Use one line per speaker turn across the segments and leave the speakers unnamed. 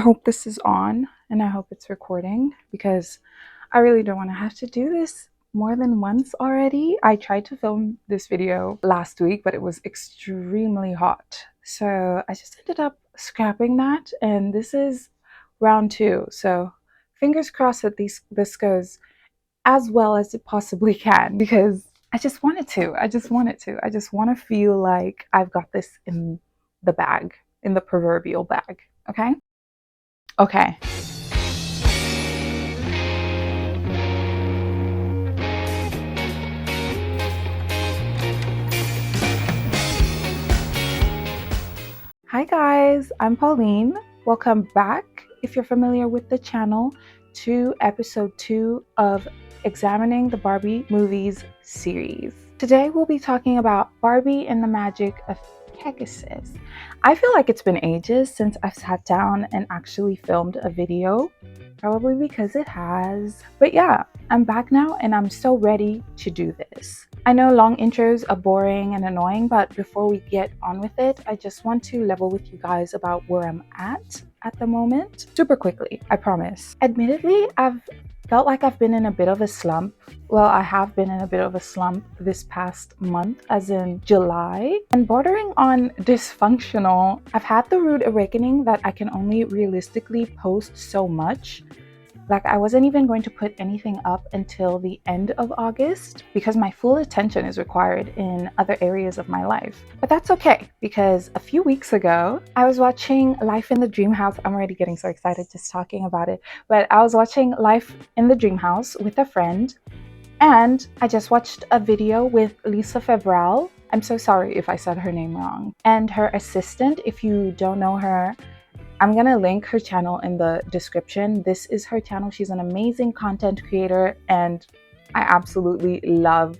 hope this is on and I hope it's recording because I really don't want to have to do this more than once already. I tried to film this video last week, but it was extremely hot. So I just ended up scrapping that, and this is round 2. So fingers crossed that this goes as well as it possibly can, because I just want to feel like I've got this in the bag, in the proverbial bag. Okay. Hi guys, I'm Pauline. Welcome back, if you're familiar with the channel, to episode 2 of Examining the Barbie Movies series. Today we'll be talking about Barbie and the Magic of Pegasus. I feel like it's been ages since I've sat down and actually filmed a video, probably because it has. But yeah, I'm back now and I'm so ready to do this. I know long intros are boring and annoying, but before we get on with it, I just want to level with you guys about where I'm at the moment. Super quickly, I promise. Admittedly, I've felt like I've been in a bit of a slump. Well, I have been in a bit of a slump this past month, as in July, and bordering on dysfunctional. I've had the rude awakening that I can only realistically post so much. Like, I wasn't even going to put anything up until the end of August because my full attention is required in other areas of my life. But that's okay, because a few weeks ago, I was watching Life in the Dream House. I'm already getting so excited just talking about it. But I was watching Life in the Dream House with a friend, and I just watched a video with Lisa Fevral. I'm so sorry if I said her name wrong. And her assistant, if you don't know her, I'm gonna link her channel in the description. This is her channel. She's an amazing content creator and I absolutely love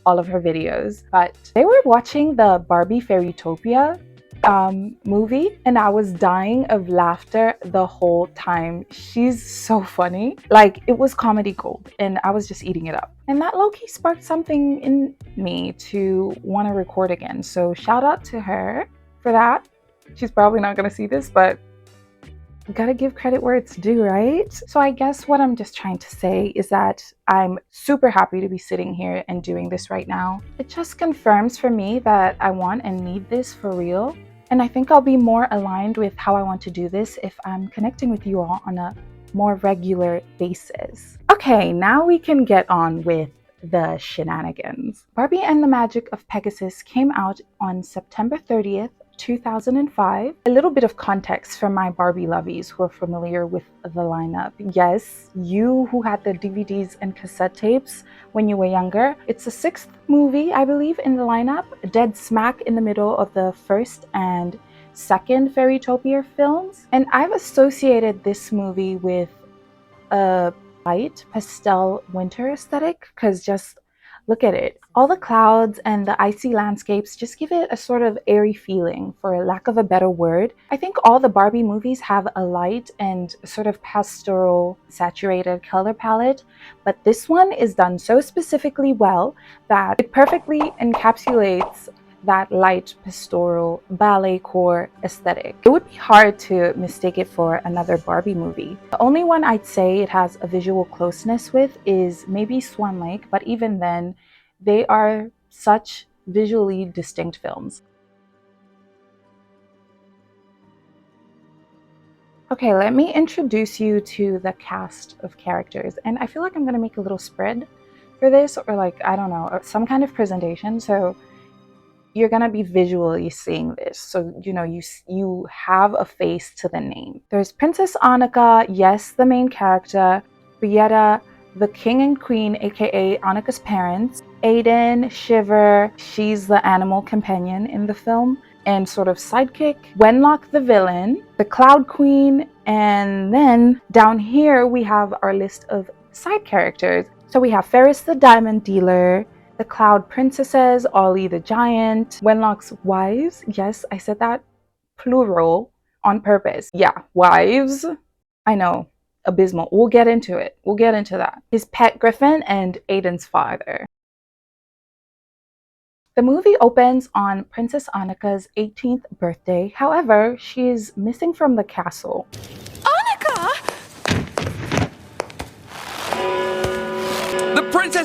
all of her videos. But they were watching the Barbie Fairytopia movie and I was dying of laughter the whole time. She's so funny. Like, it was comedy gold and I was just eating it up. And that low-key sparked something in me to want to record again. So shout out to her for that. She's probably not gonna see this, but gotta give credit where it's due, right? So I guess what I'm just trying to say is that I'm super happy to be sitting here and doing this right now. It just confirms for me that I want and need this for real. And I think I'll be more aligned with how I want to do this if I'm connecting with you all on a more regular basis. Okay, now we can get on with the shenanigans. Barbie and the Magic of Pegasus came out on September 30th, 2005. A little bit of context for my Barbie lovies who are familiar with the lineup. Yes, you who had the DVDs and cassette tapes when you were younger. It's the 6th movie, I believe, in the lineup, dead smack in the middle of the first and second Fairytopia films. And I've associated this movie with a light pastel winter aesthetic, because just look at it. All the clouds and the icy landscapes just give it a sort of airy feeling, for lack of a better word. I think all the Barbie movies have a light and sort of pastoral saturated color palette, but this one is done so specifically well that it perfectly encapsulates that light pastoral ballet core aesthetic. It would be hard to mistake it for another Barbie movie. The only one I'd say it has a visual closeness with is maybe Swan Lake, but even then, they are such visually distinct films. Okay, let me introduce you to the cast of characters. And I feel like I'm gonna make a little spread for this, or like, I don't know, some kind of presentation. So you're gonna be visually seeing this, so you know you have a face to the name. There's Princess Annika, yes, the main character, Brietta, the king and queen, aka Annika's parents, Aiden, Shiver, she's the animal companion in the film and sort of sidekick, Wenlock the villain, the Cloud Queen, and then down here we have our list of side characters. So we have Ferris the diamond dealer, the Cloud Princesses, Ollie the Giant, Wenlock's wives. Yes, I said that plural on purpose. Yeah, wives. I know, abysmal. We'll get into it. We'll get into that. His pet Griffin and Aiden's father. The movie opens on Princess Annika's 18th birthday. However, she is missing from the castle.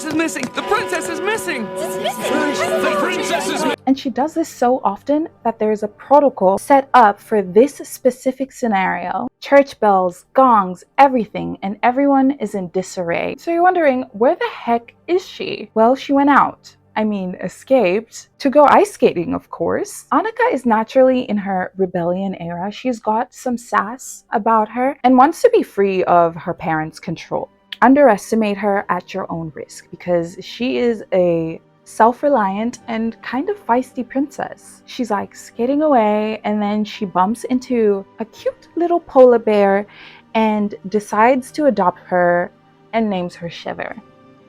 princess is missing! The princess is missing!
The princess is missing!
And she does this so often that there's a protocol set up for this specific scenario. Church bells, gongs, everything, and everyone is in disarray. So you're wondering, where the heck is she? Well, she went out. I mean, escaped to go ice skating, of course. Annika is naturally in her rebellion era. She's got some sass about her and wants to be free of her parents' control. Underestimate her at your own risk because she is a self-reliant and kind of feisty princess. She's like skating away and then she bumps into a cute little polar bear and decides to adopt her and names her Shiver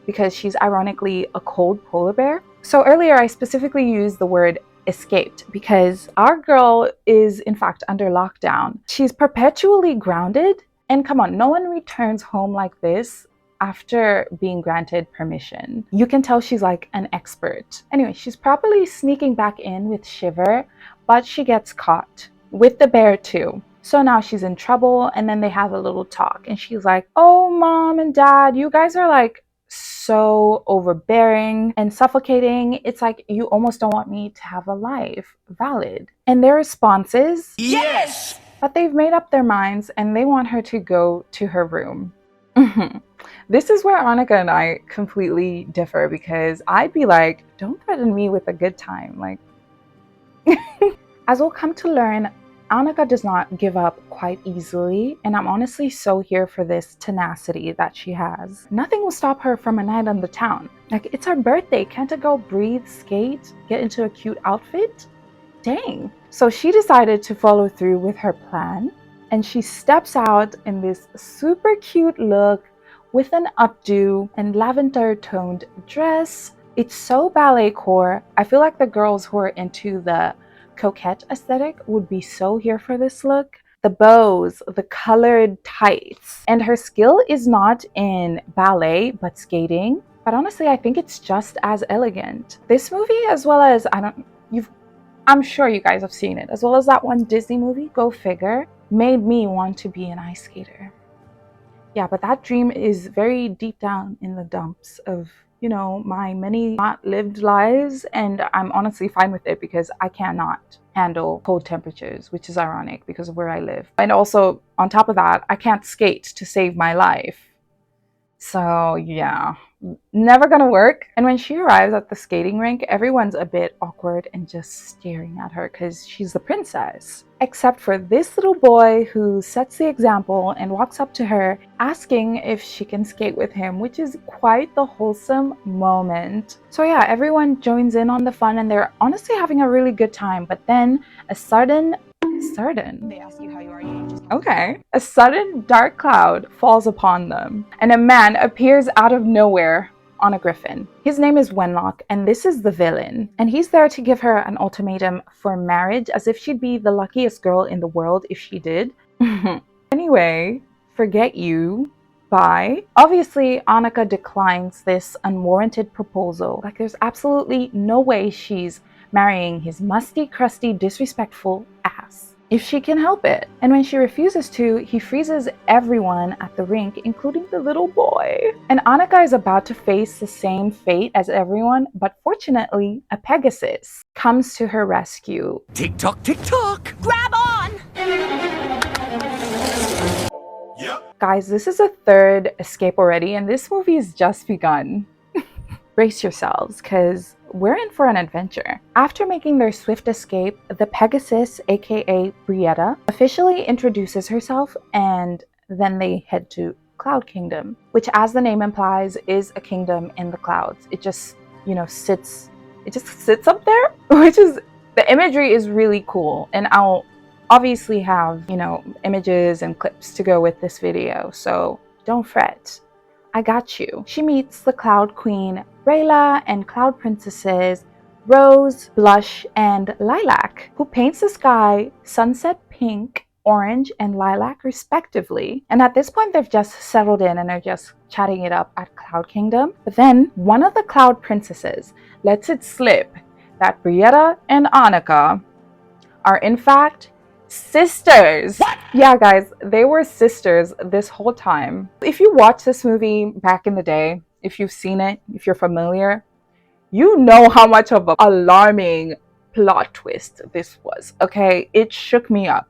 because she's ironically a cold polar bear. So earlier I specifically used the word escaped because our girl is in fact under lockdown. She's perpetually grounded, and come on, no one returns home like this after being granted permission. You can tell she's like an expert. Anyway, she's probably sneaking back in with Shiver, but she gets caught with the bear too. So now she's in trouble, and then they have a little talk and she's like, oh, mom and dad, you guys are like so overbearing and suffocating. It's like you almost don't want me to have a life. Valid. And their response is
Yes!
But they've made up their minds and they want her to go to her room. This is where Annika and I completely differ because I'd be like, don't threaten me with a good time. Like, as we'll come to learn, Annika does not give up quite easily, and I'm honestly so here for this tenacity that she has. Nothing will stop her from a night on the town. Like, it's her birthday. Can't a girl breathe, skate, get into a cute outfit? Dang. So she decided to follow through with her plan, and she steps out in this super cute look with an updo and lavender toned dress. It's so ballet core. I feel like the girls who are into the coquette aesthetic would be so here for this look. The bows, the colored tights, and her skill is not in ballet but skating. But honestly, I think it's just as elegant. This movie, as well as I'm sure you guys have seen it, as well as that one Disney movie, go figure, made me want to be an ice skater. Yeah, but that dream is very deep down in the dumps of, you know, my many not lived lives, and I'm honestly fine with it because I cannot handle cold temperatures, which is ironic because of where I live. And also, on top of that, I can't skate to save my life. So yeah, never gonna work. And when she arrives at the skating rink, everyone's a bit awkward and just staring at her because she's the princess. Except for this little boy who sets the example and walks up to her asking if she can skate with him, which is quite the wholesome moment. So yeah, everyone joins in on the fun and they're honestly having a really good time. But then a sudden they ask you how you are, you just okay. A sudden dark cloud falls upon them and a man appears out of nowhere on a griffin. His name is Wenlock, and this is the villain. And he's there to give her an ultimatum for marriage, as if she'd be the luckiest girl in the world if she did. Anyway, forget you. Bye. Obviously, Annika declines this unwarranted proposal. Like, there's absolutely no way she's marrying his musty, crusty, disrespectful ass if she can help it. And when she refuses to, he freezes everyone at the rink, including the little boy. And Annika is about to face the same fate as everyone, but fortunately, a Pegasus comes to her rescue.
Tick tock, tick tock!
Grab on!
Yep.
Guys, this is a third escape already, and this movie has just begun. Brace yourselves, because we're in for an adventure. After making their swift escape, the Pegasus, aka Brietta, officially introduces herself, and then they head to Cloud Kingdom, which, as the name implies, is a kingdom in the clouds. It just, sits up there, which is, the imagery is really cool. And I'll obviously have, images and clips to go with this video, so don't fret. I got you. She meets the Cloud Queen, Rayla, and Cloud Princesses, Rose, Blush, and Lilac, who paints the sky sunset pink, orange, and lilac respectively. And at this point, they've just settled in and are just chatting it up at Cloud Kingdom. But then one of the Cloud Princesses lets it slip that Brietta and Annika are in fact sisters. What? Yeah, guys, they were sisters this whole time. If you watch this movie back in the day, if you've seen it, if you're familiar, you know how much of an alarming plot twist this was, okay? It shook me up.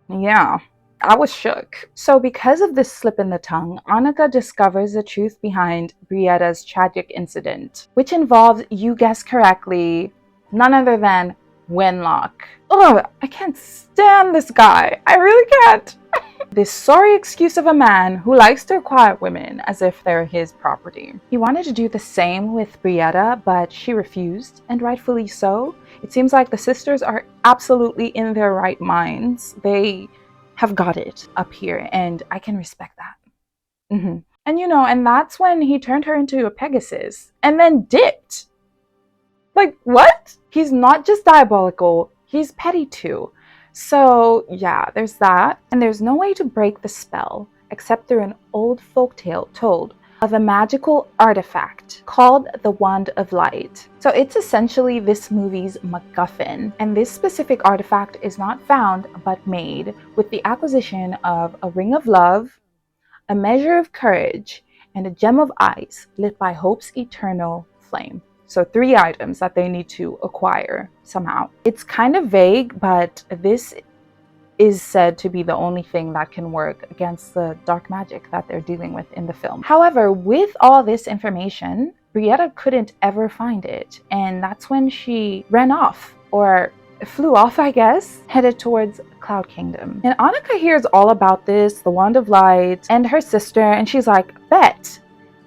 Yeah, I was shook. So because of this slip in the tongue, Annika discovers the truth behind Brietta's tragic incident, which involves, you guessed correctly, none other than Wenlock. Ugh, I can't stand this guy. I really can't. This sorry excuse of a man who likes to acquire women as if they're his property. He wanted to do the same with Brietta, but she refused, and rightfully so. It seems like the sisters are absolutely in their right minds. They have got it up here, and I can respect that. And and that's when he turned her into a Pegasus and then dipped. Like, what? He's not just diabolical, he's petty too. So yeah, there's that. And there's no way to break the spell except through an old folktale told of a magical artifact called the Wand of Light. So it's essentially this movie's MacGuffin. And this specific artifact is not found but made with the acquisition of a ring of love, a measure of courage, and a gem of ice lit by hope's eternal flame. So 3 items that they need to acquire somehow. It's kind of vague, but this is said to be the only thing that can work against the dark magic that they're dealing with in the film. However, with all this information, Brietta couldn't ever find it. And that's when she ran off, or flew off, I guess, headed towards Cloud Kingdom. And Annika hears all about this, the Wand of Light, and her sister, and she's like, bet.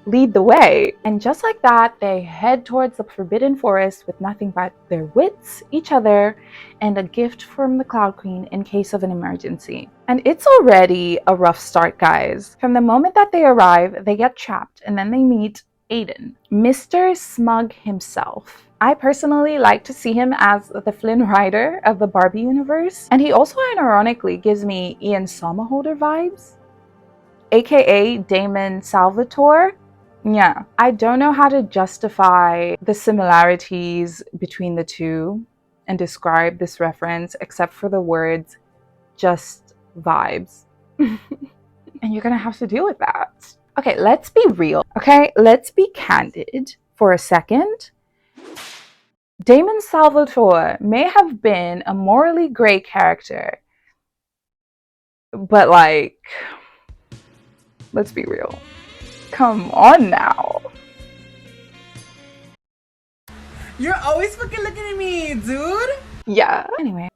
Lead the way. And just like that, they head towards the Forbidden Forest with nothing but their wits, each other, and a gift from the Cloud Queen in case of an emergency. And it's already a rough start, guys. From the moment that they arrive, they get trapped, and then they meet Aiden, Mr. Smug himself. I personally like to see him as the Flynn Rider of the Barbie universe, and he also unironically gives me Ian Somerhalder vibes, aka Damon Salvatore. Yeah, I don't know how to justify the similarities between the two and describe this reference except for the words just vibes. And you're gonna have to deal with that. Okay, let's be real. Okay, let's be candid for a second. Damon Salvatore may have been a morally gray character, but like, let's be real. Come on now.
You're always fucking looking at me, dude.
Yeah. Anyway,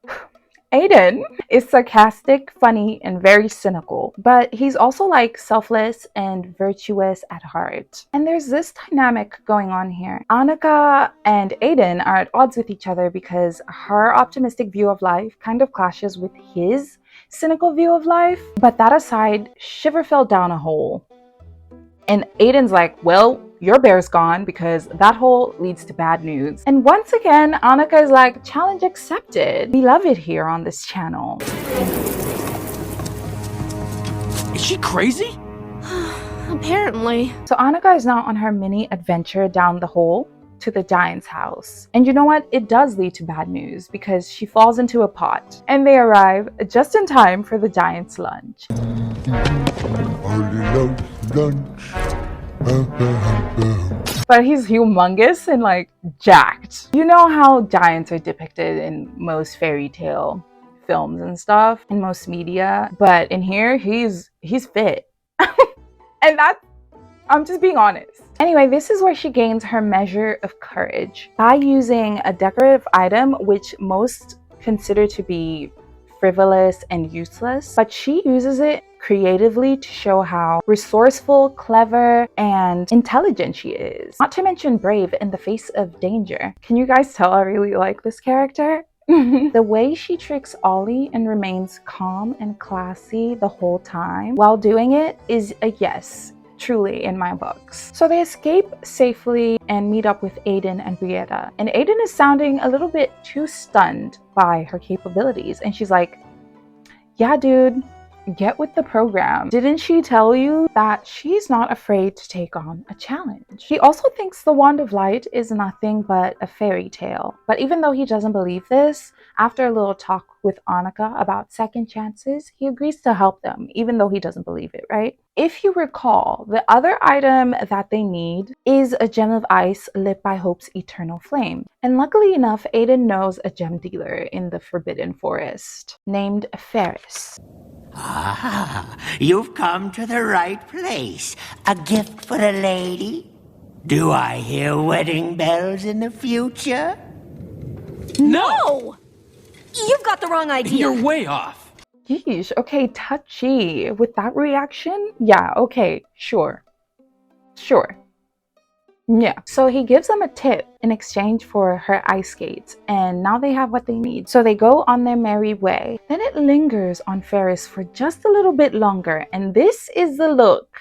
Aiden is sarcastic, funny, and very cynical, but he's also like selfless and virtuous at heart. And there's this dynamic going on here. Annika and Aiden are at odds with each other because her optimistic view of life kind of clashes with his cynical view of life. But that aside, Shiver fell down a hole. And Aiden's like, well, your bear's gone because that hole leads to bad news. And once again, Annika is like, challenge accepted. We love it here on this channel.
Is she crazy?
Apparently.
So Annika is now on her mini adventure down the hole to the giant's house. And you know what? It does lead to bad news because she falls into a pot. And they arrive just in time for the giant's lunch. But he's humongous and like jacked. You know how giants are depicted in most fairy tale films and stuff, in most media, but in here he's fit. And that's, I'm just being honest. Anyway, this is where she gains her measure of courage by using a decorative item which most consider to be frivolous and useless, but she uses it creatively to show how resourceful, clever, and intelligent she is. Not to mention brave in the face of danger. Can you guys tell I really like this character? The way she tricks Ollie and remains calm and classy the whole time while doing it is a yes, truly, in my books. So they escape safely and meet up with Aiden and Brietta. And Aiden is sounding a little bit too stunned by her capabilities. And she's like, yeah, dude, get with the program. Didn't she tell you that she's not afraid to take on a challenge? He also thinks the Wand of Light is nothing but a fairy tale. But even though he doesn't believe this, after a little talk with Annika about second chances, he agrees to help them, even though he doesn't believe it, right? If you recall, the other item that they need is a gem of ice lit by Hope's eternal flame. And luckily enough, Aiden knows a gem dealer in the Forbidden Forest named Ferris.
Ah, you've come to the right place. A gift for a lady? Do I hear wedding bells in the future?
No! You've got the wrong idea.
You're way off.
Yeesh, okay, touchy. With that reaction? Yeah, okay, sure. Yeah. So he gives them a tip in exchange for her ice skates, and now they have what they need. So they go on their merry way. Then it lingers on Ferris for just a little bit longer, and this is the look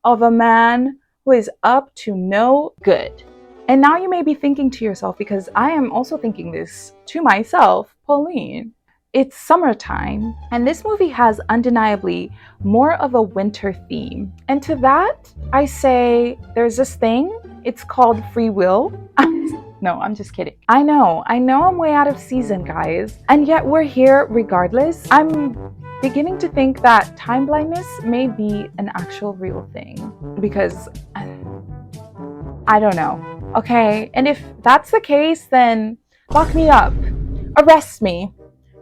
of a man who is up to no good. And now you may be thinking to yourself, because I am also thinking this to myself, Pauline, it's summertime, and this movie has undeniably more of a winter theme. And to that, I say there's this thing, it's called free will. No, I'm just kidding. I know I'm way out of season, guys. And yet we're here regardless. I'm beginning to think that time blindness may be an actual real thing, because I don't know. Okay, and if that's the case, then lock me up, arrest me,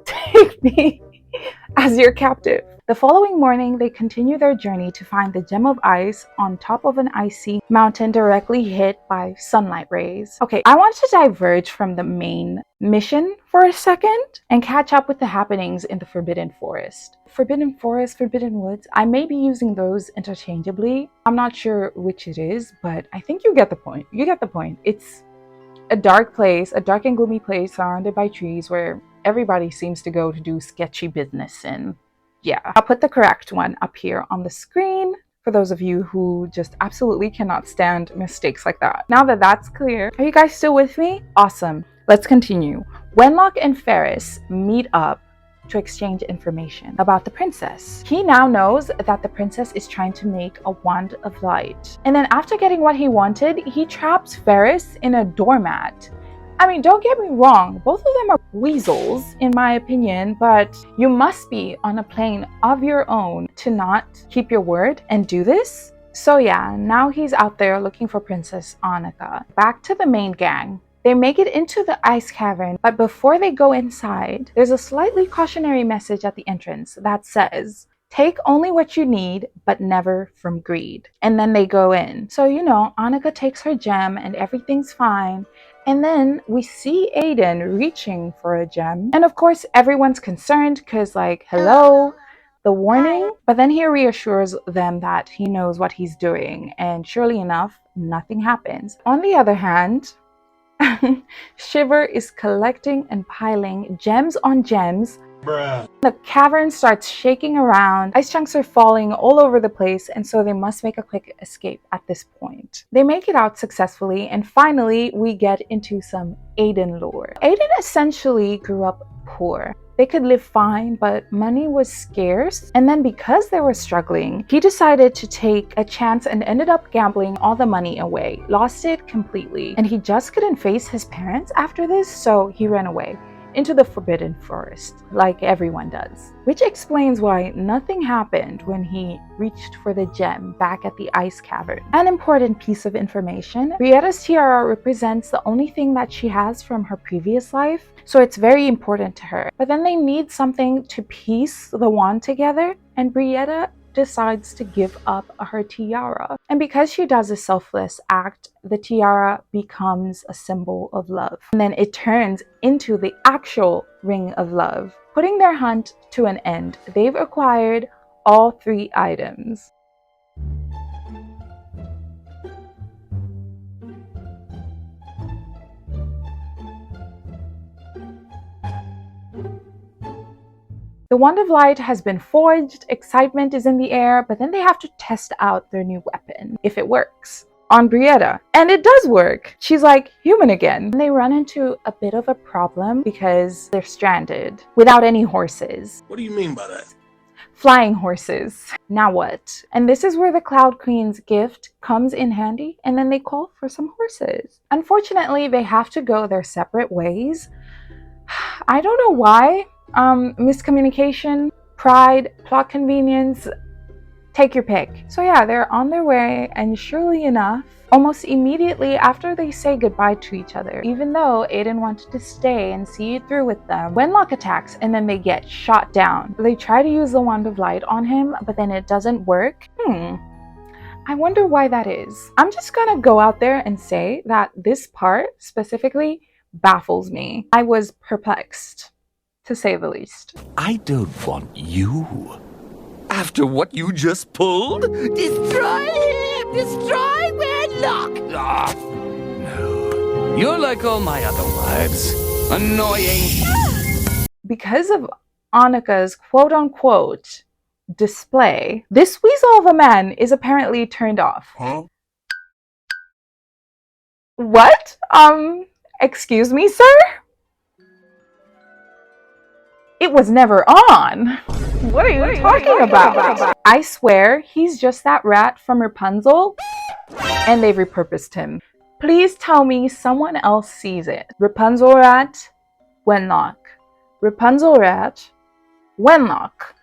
take me as your captive. The following morning, they continue their journey to find the gem of ice on top of an icy mountain directly hit by sunlight rays. Okay, I want to diverge from the main mission for a second and catch up with the happenings in the Forbidden Forest. Forbidden Forest, Forbidden Woods, I may be using those interchangeably. I'm not sure which it is, but I think you get the point. You get the point. It's a dark place, a dark and gloomy place surrounded by trees where everybody seems to go to do sketchy business in. Yeah, I'll put the correct one up here on the screen for those of you who just absolutely cannot stand mistakes like that. Now that that's clear, are you guys still with me? Awesome. Let's continue. Wenlock and Ferris meet up to exchange information about the princess. He now knows that the princess is trying to make a wand of light. And then after getting what he wanted, he traps Ferris in a doormat. I mean, don't get me wrong, both of them are weasels in my opinion, but you must be on a plane of your own to not keep your word and do this. So yeah, now he's out there looking for Princess Annika. Back to the main gang. They make it into the ice cavern, but before they go inside, there's a slightly cautionary message at the entrance that says, "Take only what you need, but never from greed." And then they go in. So, you know, Annika takes her gem and everything's fine. And then we see Aiden reaching for a gem. And of course, everyone's concerned because, like, hello, the warning. But then he reassures them that he knows what he's doing. And surely enough, nothing happens. On the other hand, Shiver is collecting and piling gems on gems. Bruh. The cavern starts shaking around. Ice chunks are falling all over the place, and so they must make a quick escape at this point. They make it out successfully, and finally we get into some Aiden lore. Aiden essentially grew up poor. They could live fine, but money was scarce. And then because they were struggling, he decided to take a chance and ended up gambling all the money away. Lost it completely. And he just couldn't face his parents after this, so he ran away into the Forbidden Forest, like everyone does. Which explains why nothing happened when he reached for the gem back at the ice cavern. An important piece of information, Brietta's tiara represents the only thing that she has from her previous life, so it's very important to her. But then they need something to piece the wand together, and Brietta decides to give up her tiara. And because she does a selfless act, the tiara becomes a symbol of love. And then it turns into the actual ring of love. Putting their hunt to an end, they've acquired all 3 items. The Wand of Light has been forged, excitement is in the air, but then they have to test out their new weapon, if it works, on Brietta. And it does work! She's like human again. And they run into a bit of a problem because they're stranded without any horses.
What do you mean by that?
Flying horses. Now what? And this is where the Cloud Queen's gift comes in handy, and then they call for some horses. Unfortunately, they have to go their separate ways. I don't know why. miscommunication, pride, plot convenience, take your pick. So yeah, they're on their way, and surely enough, almost immediately after they say goodbye to each other, even though Aiden wanted to stay and see it through with them, Wenlock attacks and then they get shot down. They try to use the Wand of Light on him, but then it doesn't work. I wonder why that is. I'm just gonna go out there and say that this part specifically baffles me. I was perplexed, to say the least.
I don't want you. After what you just pulled?
Destroy him! Destroy Wedlock!
Ah, no. You're like all my other wives. Annoying.
Because of Annika's quote-unquote display, this weasel of a man is apparently turned off.
Huh?
What? Excuse me, sir? It was never on. What are you talking about? I swear he's just that rat from Rapunzel and they've repurposed him. Please tell me someone else sees it. Rapunzel rat, Wenlock. Rapunzel rat, Wenlock.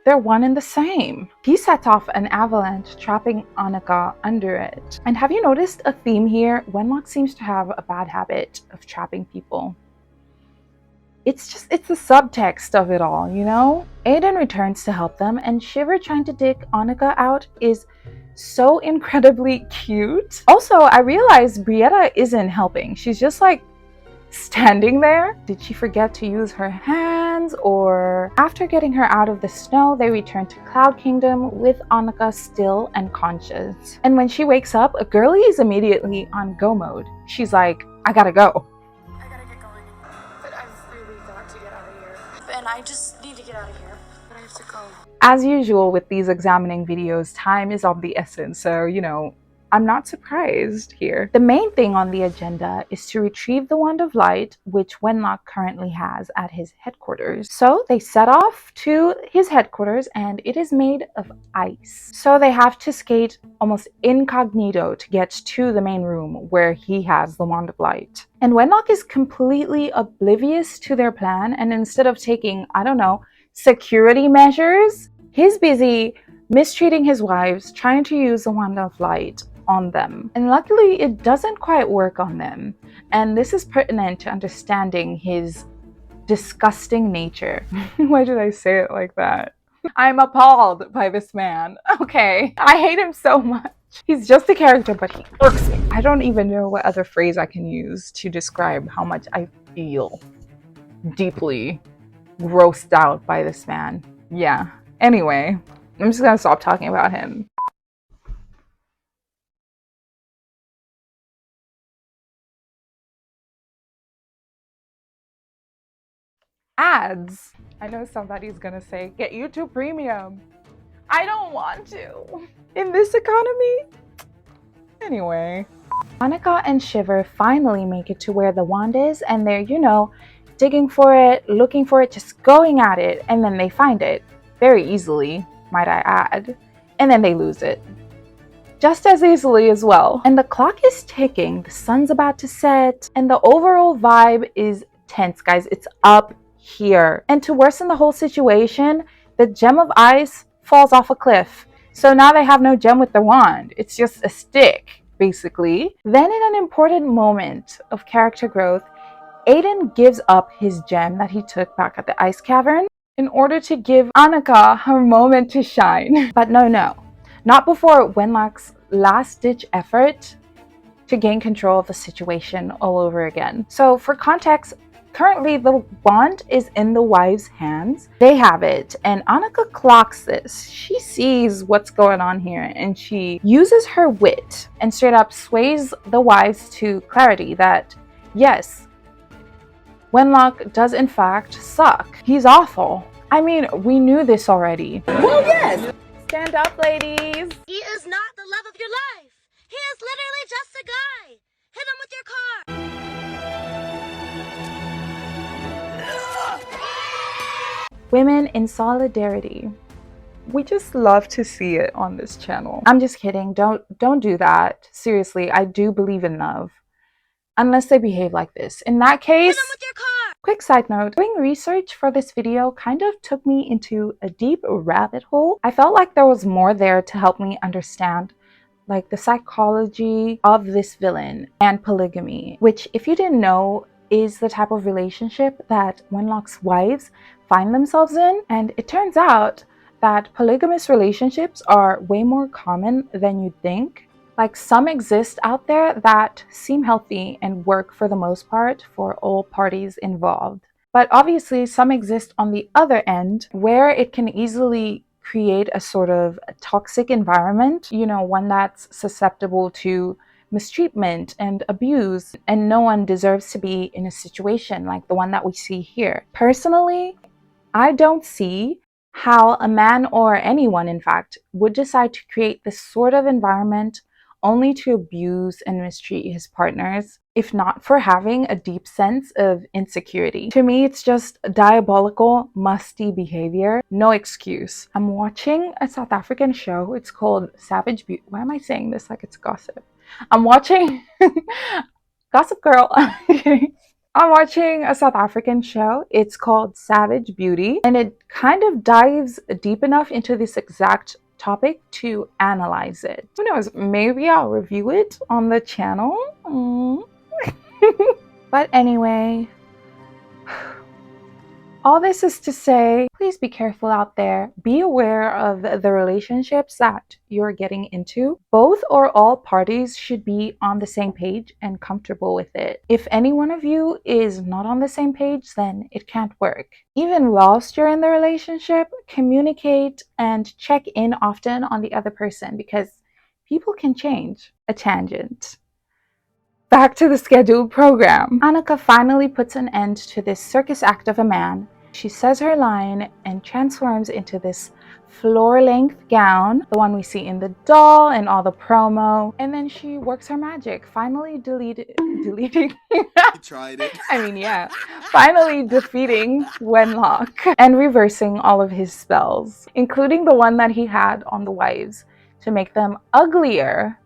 They're one and the same. He sets off an avalanche, trapping Annika under it. And have you noticed a theme here? Wenlock seems to have a bad habit of trapping people. It's the subtext of it all, you know? Aiden returns to help them, and Shiver trying to dig Annika out is so incredibly cute. Also, I realized Brietta isn't helping. She's just like standing there. Did she forget to use her hands? Or after getting her out of the snow, they return to Cloud Kingdom with Annika still unconscious. And when she wakes up, Girly is immediately on go mode. She's like, I gotta go.
I gotta get going. But I've really got to get out of here. And I just need to get out of here. But I have to go.
As usual with these examining videos, time is of the essence, so you know, I'm not surprised here. The main thing on the agenda is to retrieve the Wand of Light, which Wenlock currently has at his headquarters. So they set off to his headquarters, and it is made of ice. So they have to skate almost incognito to get to the main room where he has the Wand of Light. And Wenlock is completely oblivious to their plan, and instead of taking, I don't know, security measures, he's busy mistreating his wives, trying to use the Wand of Light on them. And luckily it doesn't quite work on them, and this is pertinent to understanding his disgusting nature. Why did I say it like that? I'm appalled by this man. Okay, I hate him so much. He's just a character, but he irks me. I don't even know what other phrase I can use to describe how much I feel deeply grossed out by this man. Yeah, anyway, I'm just gonna stop talking about him. Ads. I know somebody's gonna say, get YouTube Premium. I don't want to. In this economy? Anyway. Annika and Shiver finally make it to where the wand is, and they're, you know, digging for it, looking for it, just going at it, and then they find it. Very easily, might I add. And then they lose it. Just as easily as well. And the clock is ticking, the sun's about to set, and the overall vibe is tense, guys. It's up here. And to worsen the whole situation, the gem of ice falls off a cliff. So now they have no gem with the wand. It's just a stick, basically. Then in an important moment of character growth, Aiden gives up his gem that he took back at the ice cavern in order to give Annika her moment to shine. But no, not before Wenlock's last-ditch effort to gain control of the situation all over again. So for context, currently the wand is in the wives' hands. They have it, and Annika clocks this. She sees what's going on here, and she uses her wit and straight up sways the wives to clarity that, yes, Wenlock does in fact suck. He's awful. I mean, we knew this already.
Well, yes.
Stand up, ladies.
He is not the love of your life. He is literally just a guy. Hit him with your car.
Women in solidarity. We just love to see it on this channel. I'm just kidding. Don't do that. Seriously, I do believe in love. Unless they behave like this. In that case,
Hit him with your car.
Quick side note, doing research for this video kind of took me into a deep rabbit hole. I felt like there was more there to help me understand like the psychology of this villain and polygamy, which if you didn't know is the type of relationship that Wenlock's wives find themselves in. And it turns out that polygamous relationships are way more common than you'd think. Like some exist out there that seem healthy and work for the most part for all parties involved. But obviously some exist on the other end where it can easily create a sort of toxic environment, you know, one that's susceptible to mistreatment and abuse, and no one deserves to be in a situation like the one that we see here. Personally, I don't see how a man or anyone, in fact, would decide to create this sort of environment only to abuse and mistreat his partners, if not for having a deep sense of insecurity. To me, it's just diabolical, musty behavior. No excuse. I'm watching a South African show. It's called Savage Beauty. Why am I saying this like it's gossip? I'm watching Gossip Girl. I'm watching a South African show. It's called Savage Beauty, and it kind of dives deep enough into this exact topic to analyze it. Who knows, maybe I'll review it on the channel. But anyway, all this is to say, please be careful out there. Be aware of the relationships that you're getting into. Both or all parties should be on the same page and comfortable with it. If any one of you is not on the same page, then it can't work. Even whilst you're in the relationship, communicate and check in often on the other person because people can change. A tangent. Back to the scheduled program. Annika finally puts an end to this circus act of a man. She says her line and transforms into this floor-length gown, the one we see in the doll and all the promo. And then she works her magic, finally deleting.
You tried it.
I mean, yeah. Finally defeating Wenlock and reversing all of his spells, including the one that he had on the wives to make them uglier,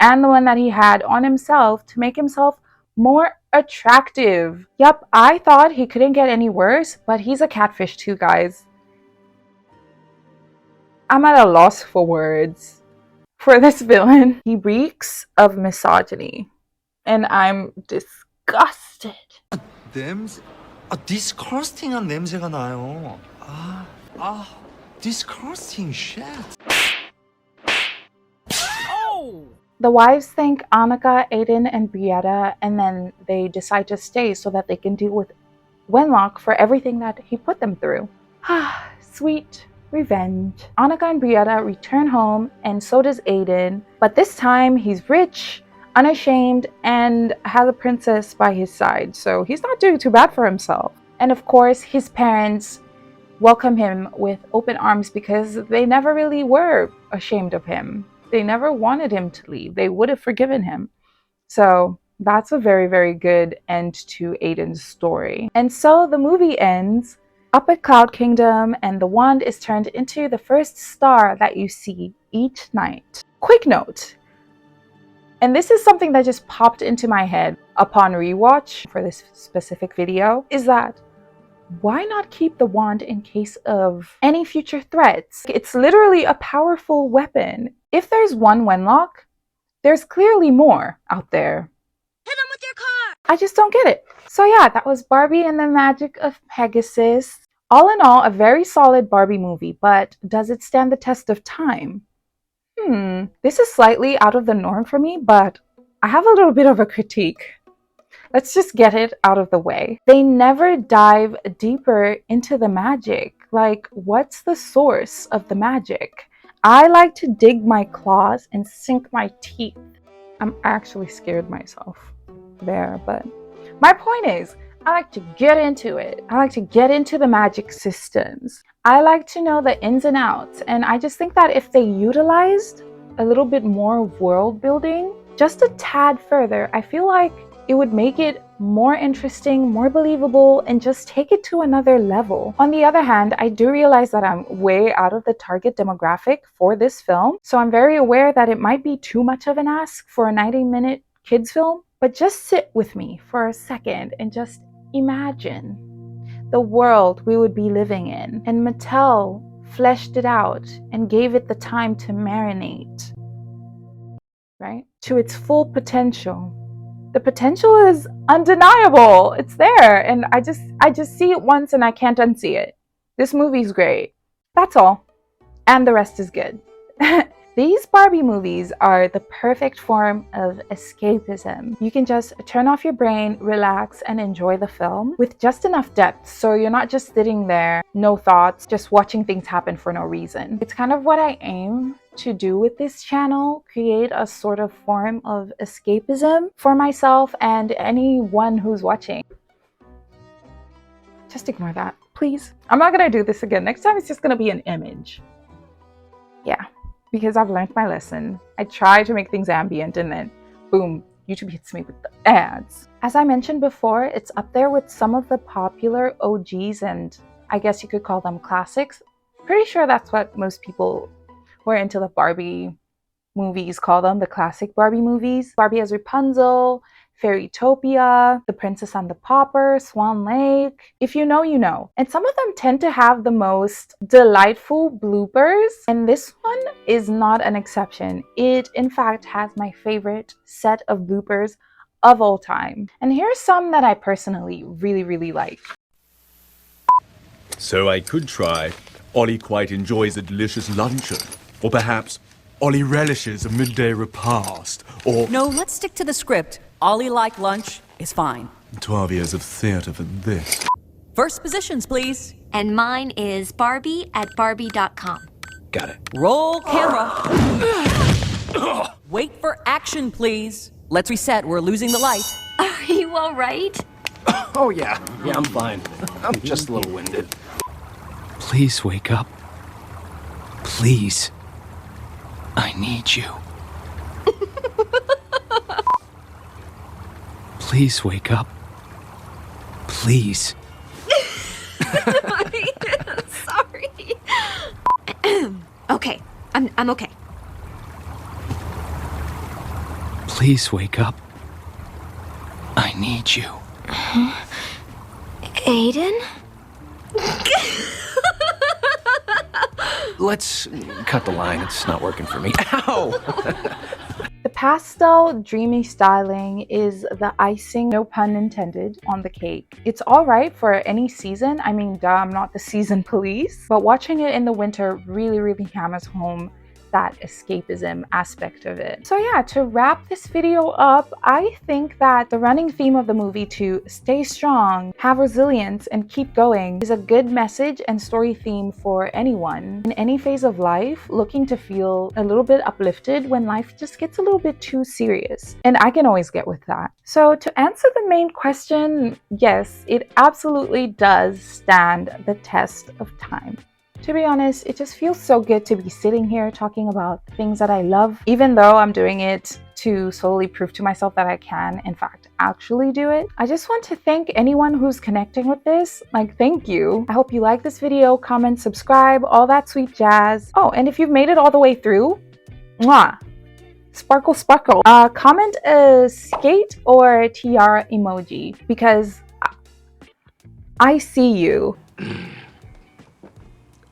and the one that he had on himself to make himself more attractive. Yup, I thought he couldn't get any worse, but he's a catfish too, guys. I'm at a loss for words for this villain. He reeks of misogyny, and I'm disgusted.
냄새? disgusting한 냄새가 나요. disgusting shit.
The wives thank Annika, Aiden, and Brietta, and then they decide to stay so that they can deal with Wenlock for everything that he put them through. Sweet revenge. Annika and Brietta return home, and so does Aiden, but this time he's rich, unashamed, and has a princess by his side, so he's not doing too bad for himself. And of course, his parents welcome him with open arms because they never really were ashamed of him. They never wanted him to leave. They would have forgiven him. So that's a very, very good end to Aiden's story. And so the movie ends up at Cloud Kingdom, and the wand is turned into the first star that you see each night. Quick note, and this is something that just popped into my head upon rewatch for this specific video, is that why not keep the wand in case of any future threats? It's literally a powerful weapon. If there's one Wenlock, there's clearly more out there.
Hit him with your car!
I just don't get it. So yeah, that was Barbie and the Magic of Pegasus. All in all, a very solid Barbie movie, but does it stand the test of time? This is slightly out of the norm for me, but I have a little bit of a critique. Let's just get it out of the way. They never dive deeper into the magic. Like, what's the source of the magic? I like to dig my claws and sink my teeth. I'm actually scared myself there, but my point is, I like to get into it. I like to get into the magic systems. I like to know the ins and outs, and I just think that if they utilized a little bit more world building, just a tad further, I feel like it would make it more interesting, more believable, and just take it to another level. On the other hand, I do realize that I'm way out of the target demographic for this film, so I'm very aware that it might be too much of an ask for a 90-minute kids film, but just sit with me for a second and just imagine the world we would be living in. And Mattel fleshed it out and gave it the time to marinate, right? To its full potential. The potential is undeniable. It's there. And I just see it once and I can't unsee it. This movie's great. That's all. And the rest is good. These Barbie movies are the perfect form of escapism. You can just turn off your brain, relax, and enjoy the film with just enough depth so you're not just sitting there, no thoughts, just watching things happen for no reason. It's kind of what I aim to do with this channel, create a sort of form of escapism for myself and anyone who's watching. Just ignore that, please. I'm not gonna do this again. Next time it's just gonna be an image. Yeah. Because I've learned my lesson. I try to make things ambient and then boom, YouTube hits me with the ads. As I mentioned before, it's up there with some of the popular OGs and I guess you could call them classics. Pretty sure that's what most people who are into the Barbie movies call them, the classic Barbie movies. Barbie as Rapunzel, Fairytopia, The Princess and the Pauper, Swan Lake. If you know, you know. And some of them tend to have the most delightful bloopers, and this one is not an exception. It, in fact, has my favorite set of bloopers of all time. And here's some that I personally really like.
So I could try, Ollie quite enjoys a delicious luncheon, or perhaps Ollie relishes a midday repast, or...
No, let's stick to the script. Ollie like lunch is fine.
12 years of theatre for this.
First positions, please.
And mine is Barbie@Barbie.com.
Got it.
Roll camera. Wait for action, please. Let's reset. We're losing the light.
Are you all right?
Oh, yeah. Yeah, I'm fine. I'm just a little winded. Please wake up. Please. I need you. Please wake up. Please.
Sorry. Okay, I'm okay.
Please wake up. I need you.
Aiden?
Let's cut the line. It's not working for me. Ow!
The pastel, dreamy styling is the icing, no pun intended, on the cake. It's all right for any season. I mean, duh, I'm not the season police. But watching it in the winter really hammers home that escapism aspect of it. So yeah, to wrap this video up, I think that the running theme of the movie to stay strong, have resilience, and keep going is a good message and story theme for anyone in any phase of life looking to feel a little bit uplifted when life just gets a little bit too serious. And I can always get with that. So to answer the main question, yes, it absolutely does stand the test of time. To be honest, it just feels so good to be sitting here talking about things that I love, even though I'm doing it to solely prove to myself that I can, in fact, actually do it. I just want to thank anyone who's connecting with this. Like, thank you. I hope you like this video, comment, subscribe, all that sweet jazz. Oh, and if you've made it all the way through, mwah! Sparkle, sparkle. Comment a skate or tiara emoji because I see you.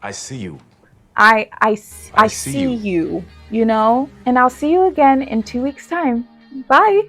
I see you.
I see you, you know? And I'll see you again in 2 weeks' time. Bye!